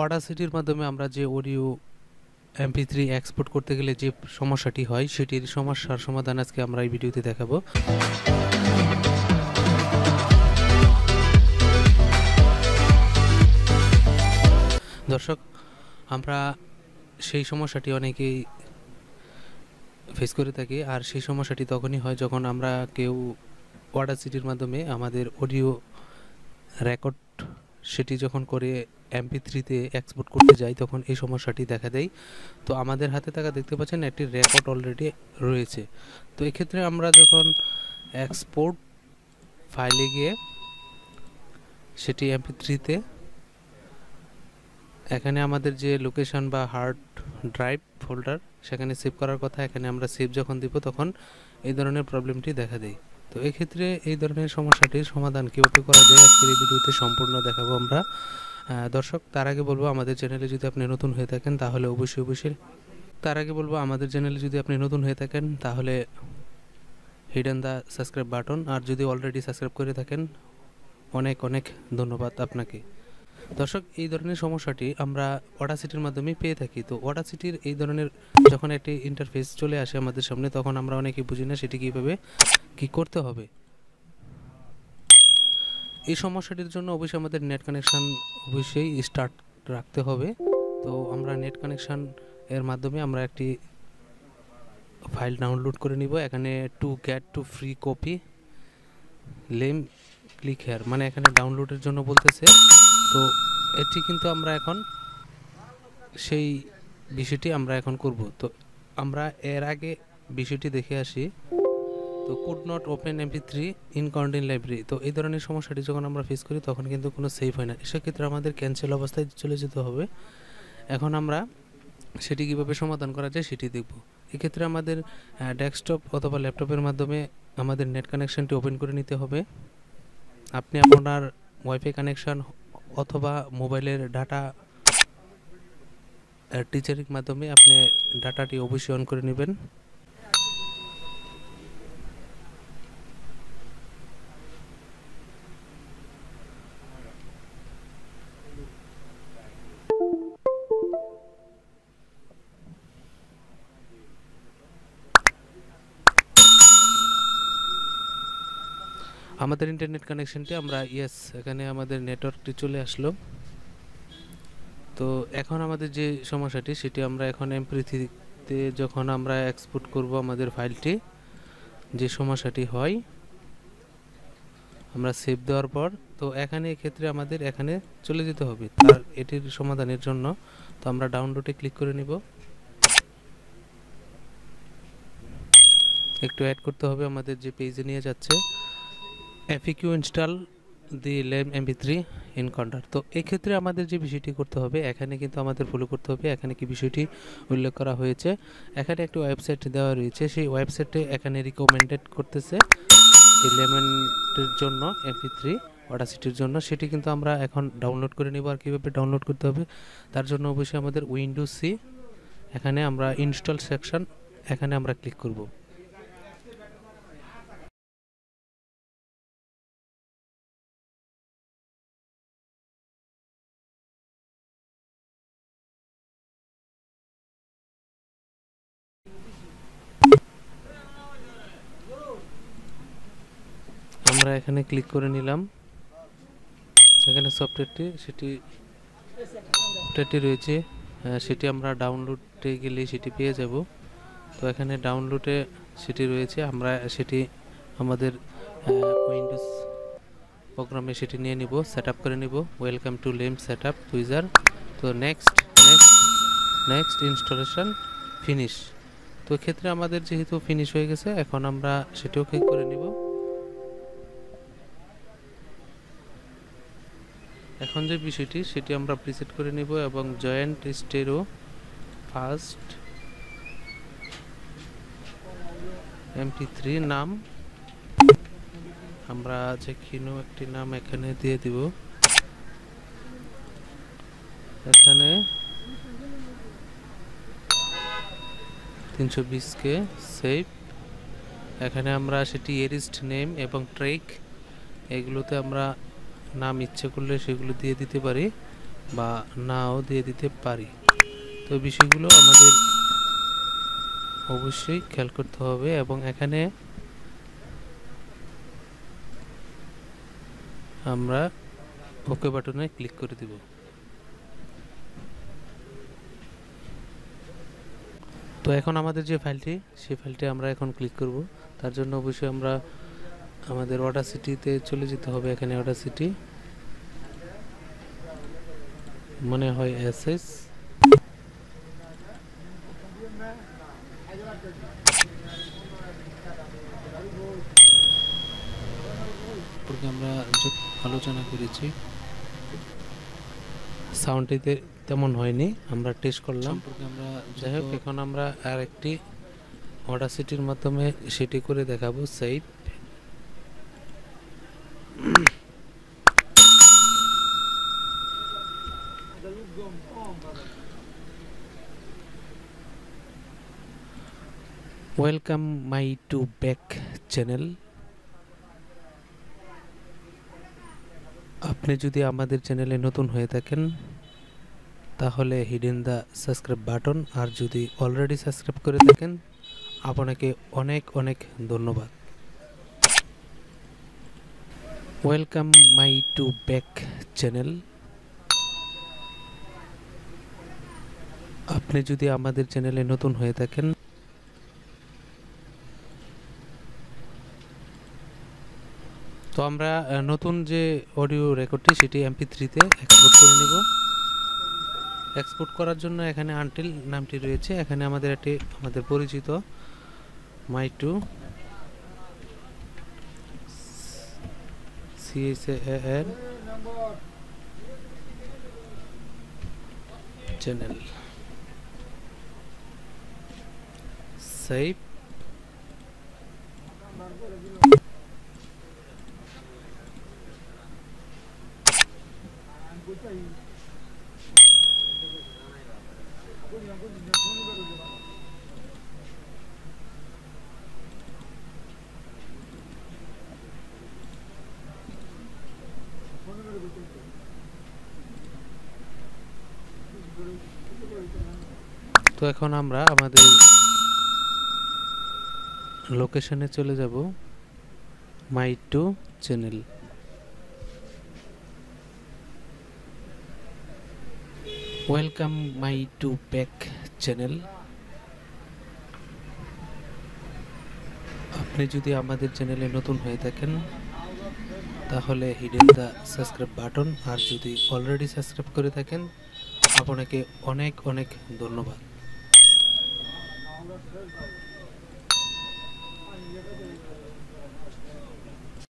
অডাসিটির মাধ্যমে আমরা যে অডিও MP3 এক্সপোর্ট করতে গেলে যে সমস্যাটি হয় সেটির সমস্যার সমাধান আজকে আমরা এই ভিডিওতে দেখাবো। দর্শক, আমরা সেই সমস্যাটি অনেকেই ফেস করে থাকি, আর সেই সমস্যাটি তখনই হয় যখন আমরা কেউ অডাসিটির মাধ্যমে আমাদের অডিও রেকর্ড সেটি যখন করে MP3-তে এক্সপোর্ট করতে যাই তখন এই সমস্যাটি দেখা দেয়। তো আমাদের হাতে থাকা দেখতে পাচ্ছেন একটি রেকর্ড অলরেডি রয়েছে। তো এক্ষেত্রে আমরা যখন এক্সপোর্ট ফাইলে গিয়ে সেটি MP3-তে এখানে আমাদের যে লোকেশন বা হার্ড ড্রাইভ ফোল্ডার সেখানে সেভ করার কথা, এখানে আমরা সেভ যখন দিব তখন এই ধরনের প্রবলেমটি দেখা দেয়। তো এক্ষেত্রে এই ধরনের সমস্যাটির সমাধান কীভাবে করা যায় আজকের এই ভিডিওতে সম্পূর্ণ দেখাবো আমরা। দর্শক, তার আগে বলবো আমাদের চ্যানেলে যদি আপনি নতুন হয়ে থাকেন তাহলে অবশ্যই হিডেন দ্য সাবস্ক্রাইব বাটন, আর যদি অলরেডি সাবস্ক্রাইব করে থাকেন অনেক অনেক ধন্যবাদ আপনাকে। দর্শক, এই ধরনের সমস্যাটি আমরা অডাসিটির মাধ্যমে পেয়ে থাকি। তো অডাসিটির এই ধরনের যখন একটি ইন্টারফেস চলে আসে আমাদের সামনে তখন আমরা অনেকেই বুঝি না সেটি কীভাবে কী করতে হবে। এই সমস্যাটির জন্য অবশ্যই আমাদের নেট কানেকশান অবশ্যই স্টার্ট রাখতে হবে। তো আমরা নেট কানেকশান এর মাধ্যমে আমরা একটি ফাইল ডাউনলোড করে নিব। এখানে to get to free copy lame click here, মানে এখানে ডাউনলোডের জন্য বলতেছে। তো এটি কিন্তু আমরা এখন সেই বিষয়টি আমরা এখন করব। তো আমরা এর আগে বিষয়টি দেখে আসি। তো could not open MP3 Encoding Libray। তো এই ধরনের সমস্যাটি যখন আমরা ফেস করি তখন কিন্তু কোনো সেভ হয় না, সেক্ষেত্রে আমাদের ক্যান্সেল অবস্থায় চলে যেতে হবে। এখন আমরা সেটি কীভাবে সমাধান করা যায় সেটি দেখব। এক্ষেত্রে আমাদের ডেস্কটপ অথবা ল্যাপটপের মাধ্যমে আমাদের নেট কানেকশানটি ওপেন করে নিতে হবে। আপনি আপনার ওয়াইফাই কানেকশান অথবা মোবাইলের ডাটা টিচারের মাধ্যমে আপনি ডাটাটি অবশ্যই অন করে নেবেন। আমাদের ইন্টারনেট কানেকশনটি আমরা এখানে আমাদের নেটওয়ার্কটি চলে আসলো। তো এখন আমাদের যে সমস্যাটি সেটি আমরা এখন MP3-তে যখন আমরা এক্সপোর্ট করব আমাদের ফাইলটি, যে সমস্যাটি হয় আমরা সেভ দেওয়ার পর, তো এখানে এক্ষেত্রে আমাদের এখানে চলে যেতে হবে তার এটির সমাধানের জন্য। তো আমরা ডাউনলোডে ক্লিক করে নিব। একটু অ্যাড করতে হবে, আমাদের যে পেজে নিয়ে যাচ্ছে FAQ ইনস্টল দি লেম MP3 এনকোডার। তো এই ক্ষেত্রে আমাদের যে বিষয়টি করতে হবে এখানে কিন্তু আমাদের ফলো করতে হবে। এখানে কি বিষয়টি উল্লেখ করা হয়েছে, এখানে একটি ওয়েবসাইট দেওয়া রয়েছে, সেই ওয়েবসাইটে এখানে রিকমেন্ডেড করতেছে এই লেমেন্টের জন্য MP3 অডাসিটির জন্য, সেটি কিন্তু আমরা এখন ডাউনলোড করে নেব। আর কীভাবে ডাউনলোড করতে হবে তার জন্য অবশ্যই আমাদের উইন্ডোজ সি, এখানে আমরা ইনস্টল সেকশন এখানে আমরা ক্লিক করব। আমরা এখানে ক্লিক করে নিলাম। এখানে সফটওয়্যারটি রয়েছে, সেটি আমরা ডাউনলোডে গেলে সেটি পেয়ে যাব। তো এখানে ডাউনলোডে সেটি রয়েছে, আমরা সেটি আমাদের উইন্ডোজ প্রোগ্রামে সেটি নিয়ে নিব, সেট আপ করে নিব। ওয়েলকাম টু লেম সেট আপ উইজার। তো নেক্সট ইনস্টলেশন ফিনিশ। তো এক্ষেত্রে আমাদের যেহেতু ফিনিশ হয়ে গেছে এখন আমরা সেটিও ক্লিক করে নিব। এখন যে বিষয়টি সেটি আমরা প্রিসেট করে নিব এবং জয়েন্ট স্টেরো ফার্স্ট MP3 নাম আমরা যে কোনো একটি নাম এখানে দিয়ে দিব। এখানে 320কে সেভ। এখানে আমরা সেটি এরিস্ট নেম এবং ট্রেক এগুলোতে আমরা নাম ইচ্ছে করলে সেগুলো দিয়ে দিতে পারি। বা নাও দিয়ে দিতে পারি। তো বিষয়গুলো আমাদের অবশ্যই খেয়াল করতে হবে এবং এখানে আমরা ওকে বাটনে ক্লিক করে দিব। তো এখন আমাদের যে ফাইলটি, সেই ফাইলটি আমরা এখন ক্লিক করব। তার জন্য অবশ্যই আমরা আমাদের অডাসিটিতে চলে যেতে হবে। এখানে অডাসিটি মনে হয় এসএস, সম্পর্কে আমরা আলোচনা করেছি। সাউন্ডটিতে তেমন হয়নি, আমরা টেস্ট করলাম। আমরা যাই হোক, এখন আমরা আরেকটি অডাসিটির মাধ্যমে সেটি করে দেখাবো। Save. Welcome my to back channel. আপনি যদি আমাদের চ্যানেলে নতুন হয়ে থাকেন তাহলে হিডেন দ্য সাবস্ক্রাইব বাটন, আর যদি অলরেডি সাবস্ক্রাইব করে থাকেন আপনাকে অনেক অনেক ধন্যবাদ। Welcome my to back channel. আপনি যদি আমাদের চ্যানেলে নতুন হয়ে থাকেন তো আমরা নতুন যে অডিও রেকর্ডটি সেটি MP3-তে এক্সপোর্ট করে নিব। এক্সপোর্ট করার জন্য এখানে আনটিল নামটি রয়েছে। এখানে আমাদের একটি আমাদের পরিচিত মাই2 CHAN চ্যানেল সেভ। তো এখন আমরা আমাদের লোকেশনে চলে যাব, মাই2 channel. Welcome my to back channel. আপনি যদি আমাদের চ্যানেলে নতুন হয়ে থাকেন তাহলে হিডেন দ্য সাবস্ক্রাইব বাটন, আর যদি অলরেডি সাবস্ক্রাইব করে থাকেন আপনাকে অনেক অনেক ধন্যবাদ।